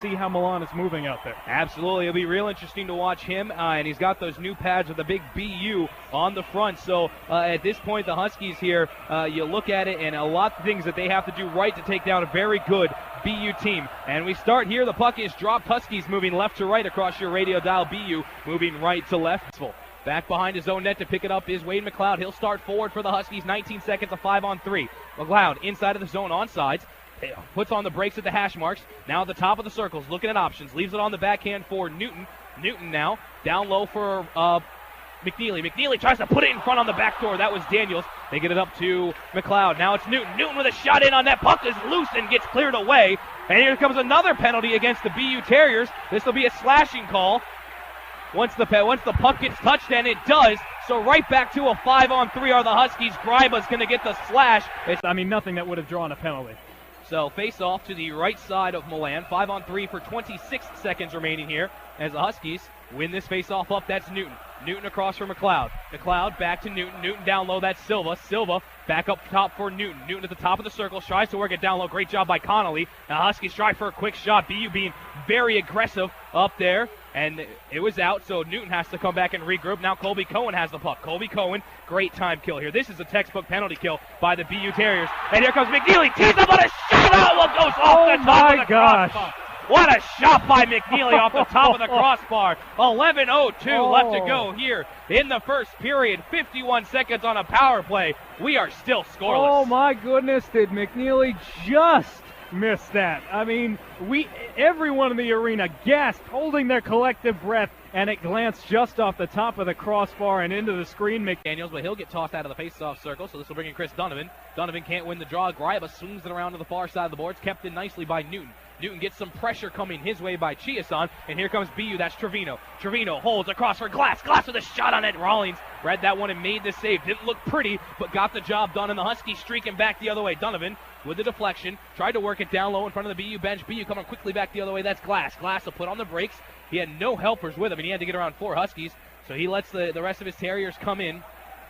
See how Milan is moving out there. Absolutely. It'll be real interesting to watch him, and he's got those new pads with the big BU on the front. So at this point, the Huskies here, you look at it, and a lot of things that they have to do right to take down a very good BU team. And we start here. The puck is dropped. Huskies moving left to right across your radio dial. BU moving right to left. Back behind his own net to pick it up is Wade McLeod. He'll start forward for the Huskies. 19 seconds, a 5-on-3. McLeod inside of the zone on sides. Puts on the brakes at the hash marks. Now at the top of the circles, looking at options. Leaves it on the backhand for Newton. Newton now down low for McNeely. McNeely tries to put it in front on the back door. That was Daniels. They get it up to McLeod. Now it's Newton. Newton with a shot in on that. Puck is loose and gets cleared away. And here comes another penalty against the BU Terriers. This will be a slashing call once the puck gets touched, and it does. So right back to a 5-on-3 are the Huskies. Greiba's going to get the slash. Nothing that would have drawn a penalty. So face off to the right side of Milan. 5-on-3 for 26 seconds remaining here as the Huskies win this face off up. That's Newton. Newton across for McLeod. McLeod back to Newton. Newton down low. That's Silva. Silva back up top for Newton. Newton at the top of the circle. Tries to work it down low. Great job by Connolly. Now Huskies try for a quick shot. BU being very aggressive up there. And it was out, so Newton has to come back and regroup. Now Colby Cohen has the puck. Colby Cohen, great time kill here. This is a textbook penalty kill by the BU Terriers. And here comes McNeely. Tees up on a shot. Oh, it goes off the top of the crossbar. What a shot by McNeely off the top of the crossbar. 11:02 left to go here in the first period. 51 seconds on a power play. We are still scoreless. Oh, my goodness. Did McNeely just missed that. Everyone in the arena gasped, holding their collective breath, and it glanced just off the top of the crossbar and into the screen. McDaniels, but he'll get tossed out of the face-off circle, so this will bring in Chris Donovan. Donovan can't win the draw. Greiba swings it around to the far side of the boards, kept in nicely by Newton. Newton gets some pressure coming his way by Chiasson, and here comes BU. That's Trevino. Trevino holds across for Glass. Glass with a shot on it. Rollins read that one and made the save. Didn't look pretty, but got the job done, and the Huskies streaking back the other way. Donovan with the deflection. Tried to work it down low in front of the BU bench. BU coming quickly back the other way. That's Glass. Glass will put on the brakes. He had no helpers with him, and he had to get around 4 Huskies, so he lets the rest of his Terriers come in.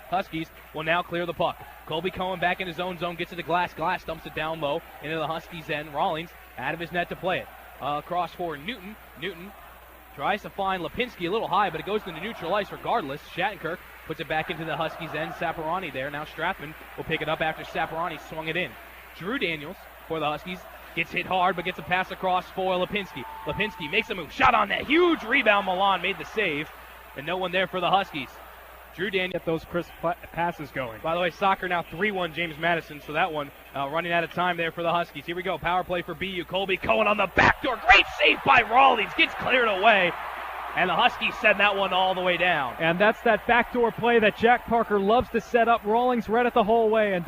Huskies will now clear the puck. Colby Cohen back in his own zone, gets it to Glass. Glass dumps it down low into the Huskies' end. Rawlings out of his net to play it. Across for Newton. Newton tries to find Lipinski a little high, but it goes into neutral ice regardless. Shattenkirk puts it back into the Huskies' end. Saparani there. Now Strathman will pick it up after Saparani swung it in. Drew Daniels for the Huskies gets hit hard, but gets a pass across for Lipinski. Lipinski makes a move. Shot on that. Huge rebound. Milan made the save, and no one there for the Huskies. Drew Daniels. Get those crisp passes going. By the way, soccer now 3-1 James Madison, so that one running out of time there for the Huskies. Here we go. Power play for BU. Colby Cohen on the back door. Great save by Rawlings. Gets cleared away. And the Huskies send that one all the way down. And that's that backdoor play that Jack Parker loves to set up. Rawlings read it the whole way and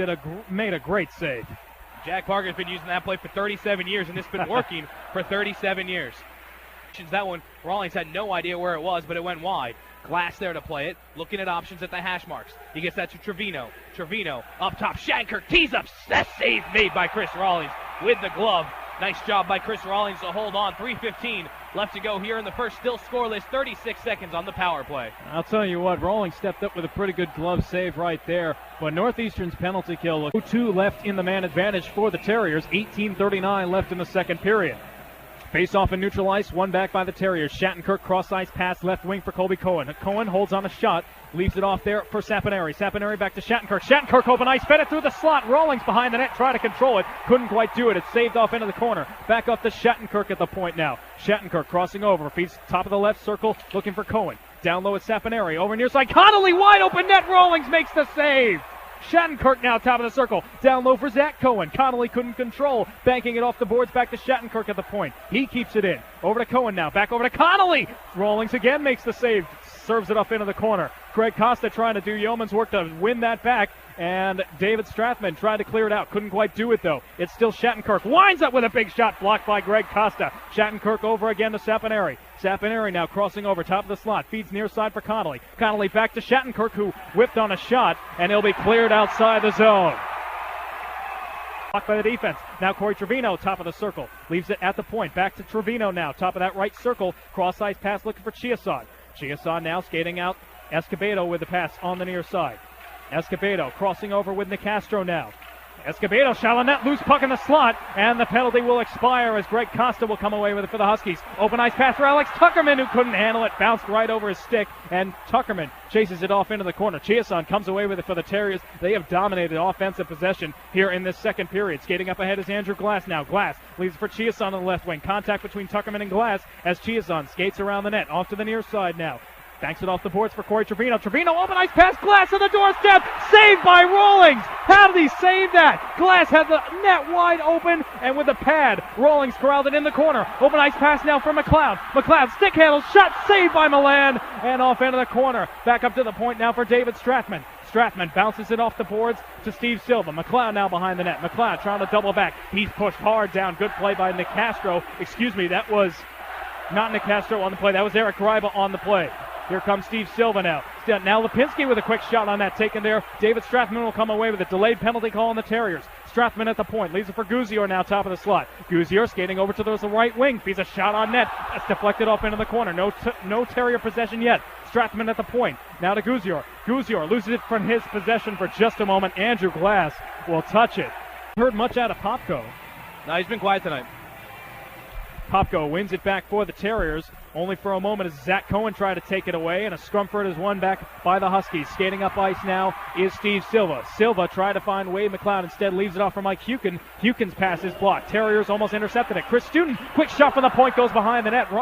made a great save. Jack Parker's been using that play for 37 years, and it's been working for 37 years. That one, Rawlings had no idea where it was, but it went wide. Glass there to play it, looking at options at the hash marks. He gets that to Trevino. Trevino up top. Shattenkirk tees up. That save made by Chris Rawlings with the glove. Nice job by Chris Rawlings to hold on. 3:15 left to go here in the first. Still scoreless. 36 seconds on the power play. I'll tell you what, Rawlings stepped up with a pretty good glove save right there. But Northeastern's penalty kill. 2 left in the man advantage for the Terriers. 18:39 left in the second period. Face off in neutral ice, one back by the Terriers. Shattenkirk cross ice pass left wing for Colby Cohen. Cohen holds on a shot, leaves it off there for Saponari. Saponari back to Shattenkirk. Shattenkirk open ice, fed it through the slot. Rawlings behind the net, try to control it. Couldn't quite do it. It's saved off into the corner. Back up to Shattenkirk at the point now. Shattenkirk crossing over, feeds top of the left circle, looking for Cohen. Down low at Saponari, over near side. Connolly wide open net. Rawlings makes the save. Shattenkirk now top of the circle. Down low for Zach Cohen. Connolly couldn't control. Banking it off the boards back to Shattenkirk at the point. He keeps it in. Over to Cohen now. Back over to Connolly. Rawlings again makes the save. Serves it up into the corner. Greg Costa trying to do yeoman's work to win that back. And David Strathman tried to clear it out. Couldn't quite do it, though. It's still Shattenkirk. Winds up with a big shot blocked by Greg Costa. Shattenkirk over again to Saponari. Saponari now crossing over top of the slot. Feeds near side for Connolly. Connolly back to Shattenkirk, who whipped on a shot, and he'll be cleared outside the zone. Blocked by the defense. Now Corey Trevino, top of the circle. Leaves it at the point. Back to Trevino now. Top of that right circle. Cross-ice pass looking for Chiasson. Chiasson now skating out. Escobedo with the pass on the near side. Escobedo crossing over with Nicastro now. Escobedo shot on net, loose puck in the slot, and the penalty will expire as Greg Costa will come away with it for the Huskies. Open ice pass for Alex Tuckerman, who couldn't handle it, bounced right over his stick, and Tuckerman chases it off into the corner. Chiasson comes away with it for the Terriers. They have dominated offensive possession here in this second period. Skating up ahead is Andrew Glass now. Glass leaves for Chiasson on the left wing. Contact between Tuckerman and Glass as Chiasson skates around the net, off to the near side now. Banks it off the boards for Corey Trevino. Trevino, open ice pass, Glass on the doorstep, saved by Rawlings. How did he save that? Glass had the net wide open, and with the pad, Rawlings corralled it in the corner. Open ice pass now for McLeod. McLeod, stick handle, shot, saved by Milan, and off into the corner. Back up to the point now for David Stratman. Stratman bounces it off the boards to Steve Silva. McLeod now behind the net. McLeod trying to double back. He's pushed hard down. Good play by Nick Castro. Excuse me, that was not Nick Castro on the play. That was Eric Greiba on the play. Here comes Steve Silva now. Now Lipinski with a quick shot on that taken there. David Strathman will come away with a delayed penalty call on the Terriers. Strathman at the point. Leaves it for Gouzior now top of the slot. Gouzior skating over to the right wing. Feeds a shot on net. That's deflected off into the corner. No Terrier possession yet. Strathman at the point. Now to Gouzior. Gouzior loses it from his possession for just a moment. Andrew Glass will touch it. Heard much out of Popko. No, he's been quiet tonight. Popko wins it back for the Terriers, only for a moment as Zach Cohen tried to take it away, and a Scrumford is won back by the Huskies. Skating up ice now is Steve Silva. Silva tried to find Wade McLeod, instead leaves it off for Mike Hukin. Hukin's pass is blocked. Terriers almost intercepted it. Chris Student, quick shot from the point, goes behind the net.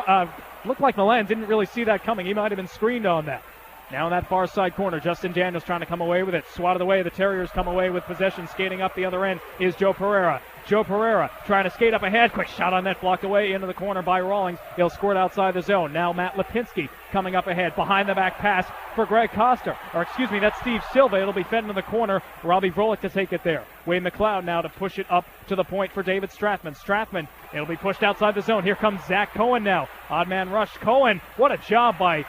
Looked like Milan didn't really see that coming. He might have been screened on that. Now in that far side corner, Justin Daniels trying to come away with it. Swatted away. The Terriers come away with possession. Skating up the other end is Joe Pereira. Joe Pereira trying to skate up ahead. Quick shot on net, blocked away into the corner by Rawlings. He'll squirt outside the zone. Now Matt Lipinski coming up ahead. Behind the back pass for Greg Costa. That's Steve Silva. It'll be fed into the corner. Robbie Vrolik to take it there. Wade McLeod now to push it up to the point for David Strathman. Strathman, it'll be pushed outside the zone. Here comes Zach Cohen now. Odd man rush. Cohen, what a job by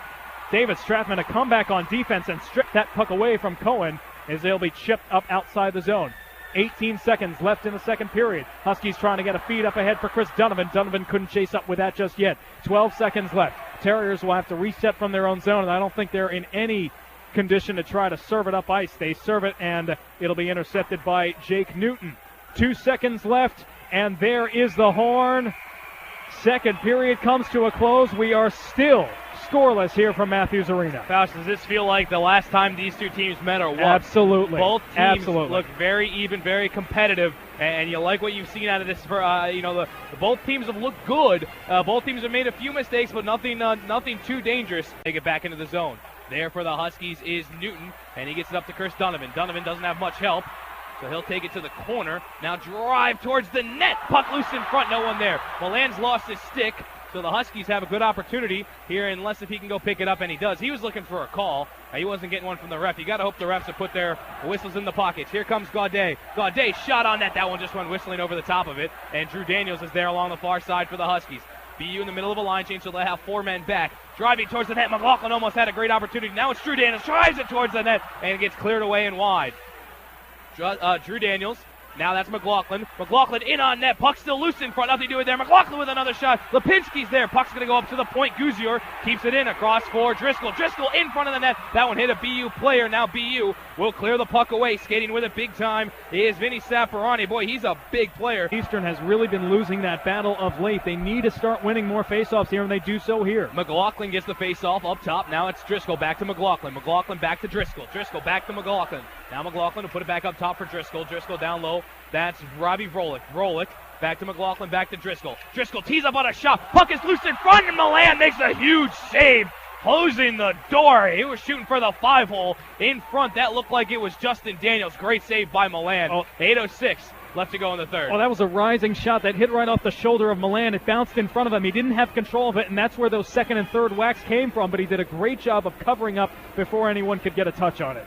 David Strathman to come back on defense and strip that puck away from Cohen as they'll be chipped up outside the zone. 18 seconds left in the second period. Huskies trying to get a feed up ahead for Chris Donovan. Donovan couldn't chase up with that just yet. 12 seconds left. Terriers will have to reset from their own zone, and I don't think they're in any condition to try to serve it up ice. They serve it, and it'll be intercepted by Jake Newton. 2 seconds left, and there is the horn. Second period comes to a close. We are still scoreless here from Matthews Arena. Fausch, does this feel like the last time these two teams met or what? Absolutely. Both teams look very even, very competitive, and you like what you've seen out of this. Both teams have looked good. Both teams have made a few mistakes, but nothing too dangerous. They get back into the zone. There for the Huskies is Newton, and he gets it up to Chris Donovan. Donovan doesn't have much help, so he'll take it to the corner. Now drive towards the net. Puck loose in front, no one there. Milan's lost his stick. So the Huskies have a good opportunity here, unless if he can go pick it up, and he does. He was looking for a call. He wasn't getting one from the ref. You got to hope the refs have put their whistles in the pockets. Here comes Gaudet. Gaudet shot on net. That one just went whistling over the top of it. And Drew Daniels is there along the far side for the Huskies. BU in the middle of a line change, so they'll have 4 men back. Driving towards the net. McLaughlin almost had a great opportunity. Now it's Drew Daniels. Drives it towards the net, and it gets cleared away and wide. Drew Daniels. Now that's McLaughlin. McLaughlin in on net. Puck still loose in front. Nothing to do with there. McLaughlin with another shot. Lipinski's there. Puck's going to go up to the point. Gouzior keeps it in across for Driscoll. Driscoll in front of the net. That one hit a BU player. Now BU will clear the puck away. Skating with it big time is Vinny Saffarani. Boy, he's a big player. Eastern has really been losing that battle of late. They need to start winning more faceoffs here, and they do so here. McLaughlin gets the faceoff up top. Now it's Driscoll back to McLaughlin. McLaughlin back to Driscoll. Driscoll back to McLaughlin. Now McLaughlin will put it back up top for Driscoll. Driscoll down low. That's Robbie Vrolik. Vrolik back to McLaughlin, back to Driscoll. Driscoll tees up on a shot. Puck is loose in front, and Milan makes a huge save, closing the door. He was shooting for the 5-hole in front. That looked like it was Justin Daniels. Great save by Milan. 8:06 left to go in the third. Oh, that was a rising shot that hit right off the shoulder of Milan. It bounced in front of him. He didn't have control of it, and that's where those second and third whacks came from, but he did a great job of covering up before anyone could get a touch on it.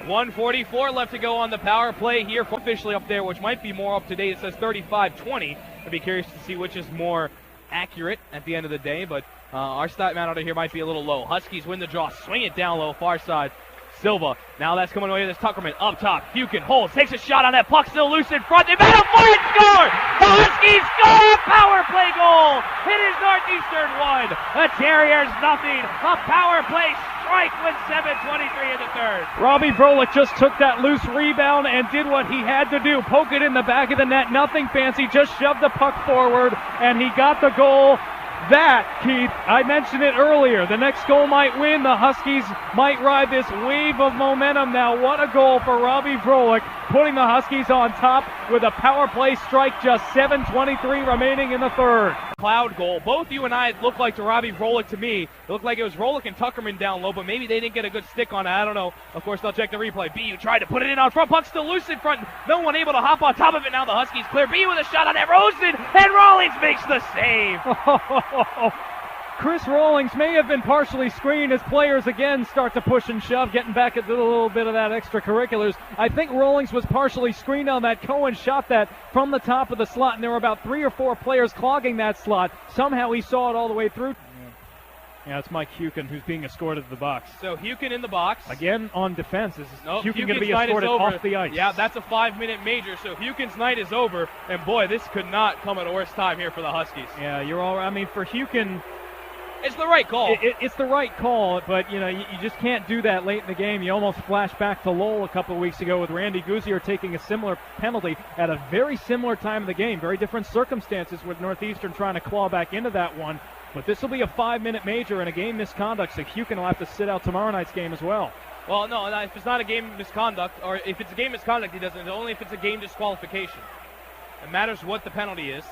1:44 left to go on the power play here. Officially up there, which might be more up to date. It says 35-20. I'd be curious to see which is more accurate at the end of the day, but our stat man out here might be a little low. Huskies win the draw. Swing it down low, far side. Silva. Now that's coming away. This Tuckerman up top. Hukin holds, takes a shot on that puck, still loose in front. They battle for it, score! The Huskies score! Power play goal! It is Northeastern 1, the Terriers nothing. A power play strike with 7:23 in the third. Robbie Vrolik just took that loose rebound and did what he had to do. Poke it in the back of the net. Nothing fancy. Just shoved the puck forward, and he got the goal. That, Keith, I mentioned it earlier. The next goal might win. The Huskies might ride this wave of momentum now. What a goal for Robbie Vrolik, putting the Huskies on top with a power play strike. Just 7:23 remaining in the third. Cloud goal. Both you and I look like to Robbie Vrolik to me. It looked like it was Vrolik and Tuckerman down low, but maybe they didn't get a good stick on it. I don't know. Of course, they'll check the replay. BU tried to put it in on front. Puck still loose in front. No one able to hop on top of it. Now the Huskies clear. BU with a shot on that. Rosen, and Rawlings makes the save. Chris Rawlings may have been partially screened as players again start to push and shove, getting back at a little bit of that extracurriculars. I think Rawlings was partially screened on that. Cohen shot that from the top of the slot, and there were about 3 or 4 players clogging that slot. Somehow he saw it all the way through. Yeah, it's Mike Hukin who's being escorted to the box. So Hukin in the box. Again on defense. Is Hukin going to be escorted off the ice? Yeah, that's a 5-minute major. So Hukin's night is over. And boy, this could not come at a worse time here for the Huskies. Yeah, you're all right. I mean, for Hukin, it's the right call. It's the right call, but you just can't do that late in the game. You almost flash back to Lowell a couple of weeks ago with Randy Gouzier taking a similar penalty at a very similar time of the game. Very different circumstances with Northeastern trying to claw back into that one. But this will be a 5-minute major and a game misconduct, so Hukin will have to sit out tomorrow night's game as well. Well, no, if it's not a game misconduct, or if it's a game misconduct, he doesn't. Only if it's a game disqualification. It matters what the penalty is.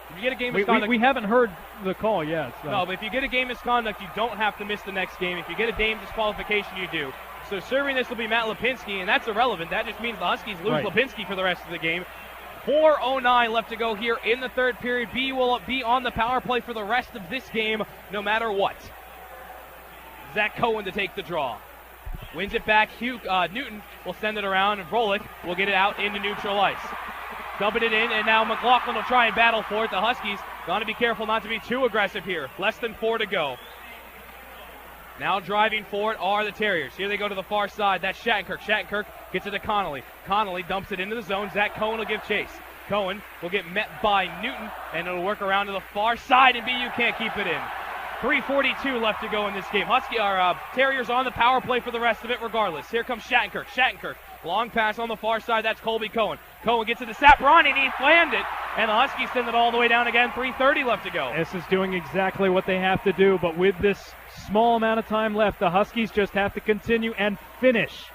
If you get a game misconduct, we haven't heard the call yet. So. No, but if you get a game misconduct, you don't have to miss the next game. If you get a game disqualification, you do. So serving this will be Matt Lipinski, and that's irrelevant. That just means the Huskies lose Lipinski for the rest of the game. 4:09 left to go here in the third period. B will be on the power play for the rest of this game, no matter what. Zach Cohen to take the draw. Wins it back. Newton will send it around, and Vrolik will get it out into neutral ice. Dumping it in, and now McLaughlin will try and battle for it. The Huskies got to be careful not to be too aggressive here. Less than 4 to go. Now driving for it are the Terriers. Here they go to the far side. That's Shattenkirk. Shattenkirk gets it to Connolly. Connolly dumps it into the zone. Zach Cohen will give chase. Cohen will get met by Newton, and it'll work around to the far side, and BU can't keep it in. 3:42 left to go in this game. Terriers on the power play for the rest of it regardless. Here comes Shattenkirk. Shattenkirk. Long pass on the far side. That's Colby Cohen. Cohen gets it to Saprani, and he slammed it. And the Huskies send it all the way down again. 3:30 left to go. This is doing exactly what they have to do, but with this small amount of time left, the Huskies just have to continue and finish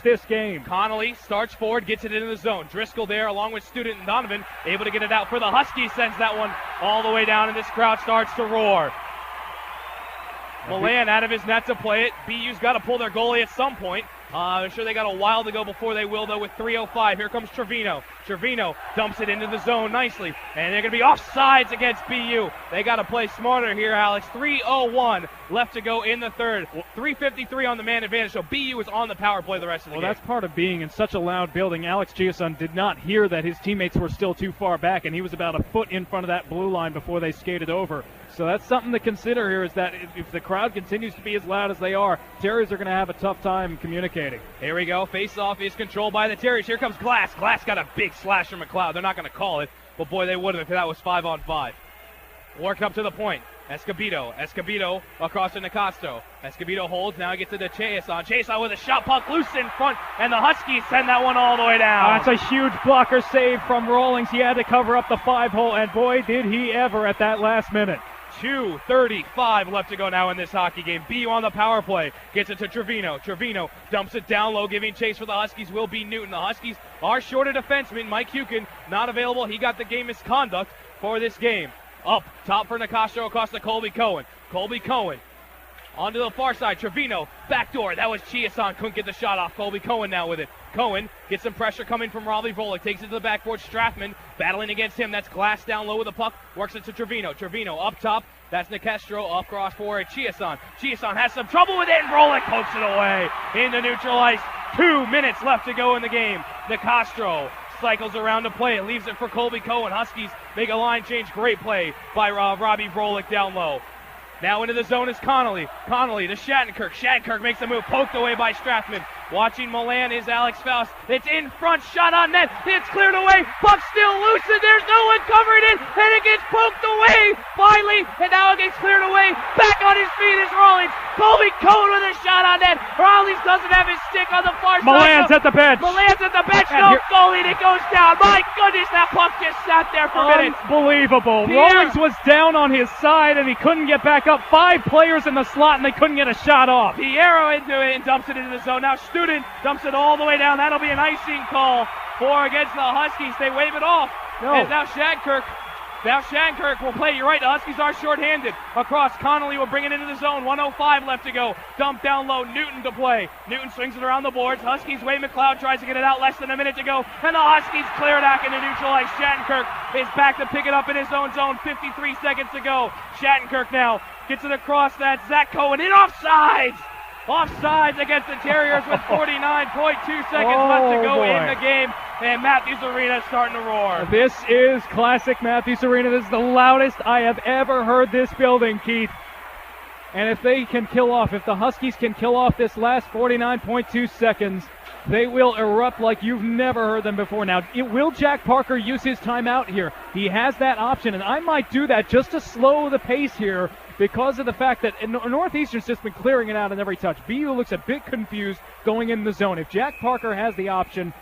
this game. Connolly starts forward, gets it into the zone. Driscoll there along with Student and Donovan, able to get it out for the Huskies, sends that one all the way down, and this crowd starts to roar. Milan out of his net to play it. BU's got to pull their goalie at some point. I'm sure they got a while to go before they will, though, with 3:05. Here comes Trevino. Trevino dumps it into the zone nicely, and they're going to be offsides against BU. They got to play smarter here, Alex. 3:01 left to go in the third. 3:53 on the man advantage, so BU is on the power play the rest of the game. Well, that's part of being in such a loud building. Alex Giason did not hear that his teammates were still too far back, and he was about a foot in front of that blue line before they skated over. So that's something to consider here, is that if the crowd continues to be as loud as they are, Terriers are going to have a tough time communicating. Here we go. Face-off is controlled by the Terriers. Here comes Glass. Glass got a big slash from McLeod. They're not going to call it, but boy, they would have if that was 5-on-5. Work up to the point. Escobedo across to Nicastro. Escobedo holds. Now he gets it to Chiasson. Chiasson with a shot puck loose in front, and the Huskies send that one all the way down. That's a huge blocker save from Rawlings. He had to cover up the 5-hole, and boy, did he ever at that last minute. 2:35 left to go now in this hockey game. BU on the power play. Gets it to Trevino. Trevino dumps it down low, giving chase for the Huskies will be Newton. The Huskies are short a defenseman. Mike Hukin not available. He got the game misconduct for this game. Up top for Nicastro across to Colby Cohen. Colby Cohen onto the far side. Trevino backdoor. That was Chiasson. Couldn't get the shot off. Colby Cohen now with it. Cohen gets some pressure coming from Robbie Vrolik. Takes it to the backboard. Strathman battling against him. That's Glass down low with the puck. Works it to Trevino. Trevino up top. That's Nicastro up cross for Chiasson. Chiasson has some trouble with it, and Vrolik pokes it away into neutral ice. 2 minutes left to go in the game. Nicastro cycles around to play it. Leaves it for Colby Cohen. Huskies make a line change. Great play by Robbie Vrolik down low. Now into the zone is Connolly. Connolly to Shattenkirk. Shattenkirk makes a move, poked away by Strathman. Watching Milan is Alex Faust. It's in front, shot on net. It's cleared away. Puck still loose, and there's no one covering it. And it gets poked away. Finally, and now it gets cleared away. Back on his feet is Rawlings. Colby Cohen with a shot on net. Rawlings doesn't have his stick on the far side. Milan's at the bench. Milan's at the bench. No goalie, and it goes down. My goodness, that puck just sat there for minutes. Unbelievable. Rawlings was down on his side, and he couldn't get back up. 5 players in the slot, and they couldn't get a shot off. Piero into it and dumps it into the zone. Now Student dumps it all the way down. That'll be an icing call for against the Huskies. They wave it off. No. And now Shattenkirk will play. You're right, the Huskies are shorthanded. Across, Connolly will bring it into the zone. 1:05 left to go. Dump down low, Newton to play. Newton swings it around the boards. Huskies, Wade McLeod tries to get it out. Less than a minute to go. And the Huskies clear it out into neutralize. Shattenkirk is back to pick it up in his own zone. 53 seconds to go. Shattenkirk now gets it across that. Zach Cohen in offsides. Offsides against the Terriers with 49.2 seconds left to go in the game. And Matthews Arena is starting to roar. This is classic Matthews Arena. This is the loudest I have ever heard this building, Keith. And if they can kill off, if the Huskies can kill off this last 49.2 seconds, they will erupt like you've never heard them before. Now, will Jack Parker use his timeout here? He has that option, and I might do that just to slow the pace here because of the fact that Northeastern's just been clearing it out on every touch. BU looks a bit confused going in the zone. If Jack Parker has the option,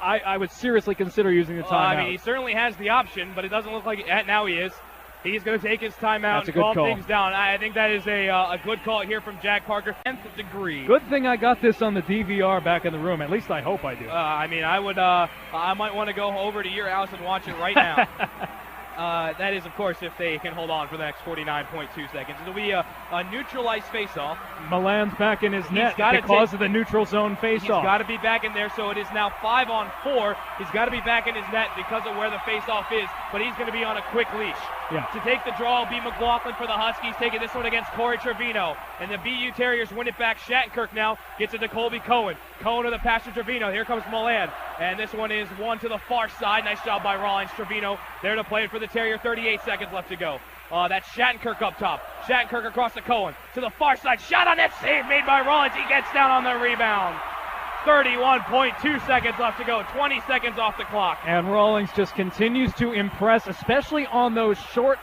I would seriously consider using the timeout. I mean, he certainly has the option, but it doesn't look like it. Now he is. He's going to take his timeout and calm things down. I think that is a good call here from Jack Parker. 10th degree. Good thing I got this on the DVR back in the room. At least I hope I do. I mean, I might want to go over to your house and watch it right now. That is, of course, if they can hold on for the next 49.2 seconds. It'll be a neutralized face-off. Milan's back in his net because of the neutral zone face-off. He's got to be back in there, so it is now 5-on-4. He's got to be back in his net because of where the face-off is, but he's going to be on a quick leash. Yeah. To take the draw will be McLaughlin for the Huskies, taking this one against Corey Trevino. And the BU Terriers win it back. Shattenkirk now gets it to Colby Cohen. Cohen to the pass to Trevino. Here comes Milan. And this one is one to the far side. Nice job by Rollins. Trevino there to play it for the Terrier. 38 seconds left to go. That's Shattenkirk up top. Shattenkirk across to Cohen. To the far side. Shot on net. Save made by Rollins. He gets down on the rebound. 31.2 seconds left to go. 20 seconds off the clock. And Rawlings just continues to impress, especially on those short,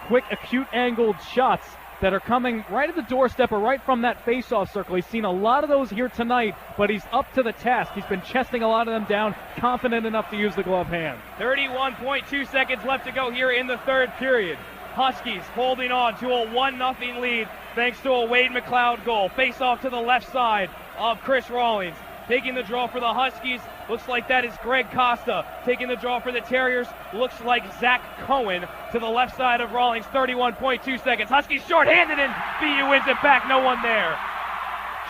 quick, acute-angled shots that are coming right at the doorstep or right from that face-off circle. He's seen a lot of those here tonight, but he's up to the task. He's been chesting a lot of them down, confident enough to use the glove hand. 31.2 seconds left to go here in the third period. Huskies holding on to a 1-0 lead thanks to a Wade McLeod goal. Face-off to the left side of Chris Rawlings. Taking the draw for the Huskies, looks like that is Greg Costa. Taking the draw for the Terriers, looks like Zach Cohen to the left side of Rawlings. 31.2 seconds. Huskies shorthanded and BU wins it back. No one there.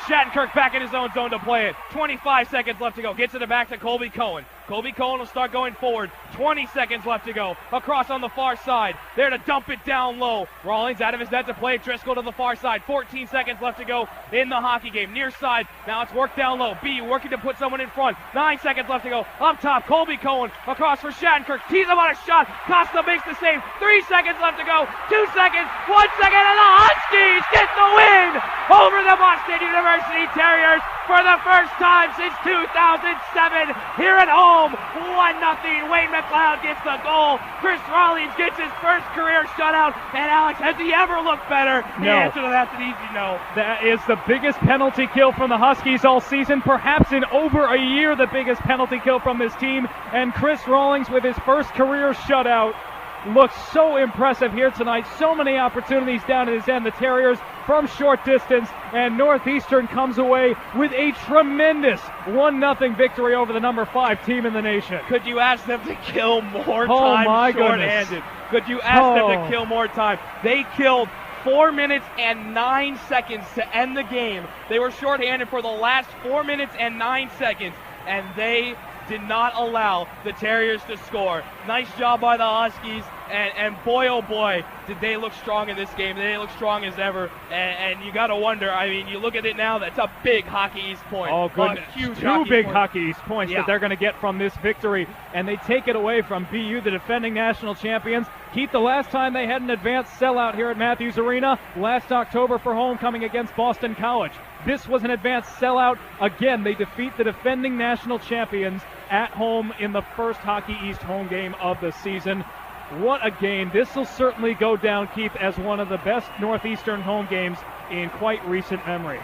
Shattenkirk back in his own zone to play it. 25 seconds left to go. Gets it back to Colby Cohen. Colby Cohen will start going forward. 20 seconds left to go. Across on the far side. There to dump it down low. Rawlings out of his net to play. Driscoll to the far side. 14 seconds left to go in the hockey game. Near side. Now it's worked down low. B working to put someone in front. 9 seconds left to go. Up top, Colby Cohen. Across for Shattenkirk. Tees him on a shot. Costa makes the save. 3 seconds left to go. 2 seconds. 1 second. And the Huskies get the win over the Boston University Terriers for the first time since 2007 here at home. 1-0. Wayne McLeod gets the goal. Chris Rawlings gets his first career shutout. And Alex, has he ever looked better? No. The answer to that's an easy no. That is the biggest penalty kill from the Huskies all season. Perhaps in over a year, the biggest penalty kill from this team. And Chris Rawlings with his first career shutout looks so impressive here tonight. So many opportunities down at his end. The Terriers from short distance, and Northeastern comes away with a tremendous 1-0 victory over the number 5 team in the nation. Could you ask them to kill more time short-handed? Could you ask them to kill more time? They killed 4 minutes and 9 seconds to end the game. They were shorthanded for the last 4 minutes and 9 seconds, and they did not allow the Terriers to score. Nice job by the Huskies. And boy, oh boy, did they look strong in this game. They look strong as ever. And you got to wonder, I mean, you look at it now, that's a big Hockey East point. Oh, goodness. Huge Two big point. Hockey East points that they're going to get from this victory. And they take it away from BU, the defending national champions. Keith, the last time they had an advanced sellout here at Matthews Arena, last October for homecoming against Boston College. This was an advanced sellout. Again, they defeat the defending national champions at home in the first Hockey East home game of the season. What a game. This will certainly go down, Keith, as one of the best Northeastern home games in quite recent memory.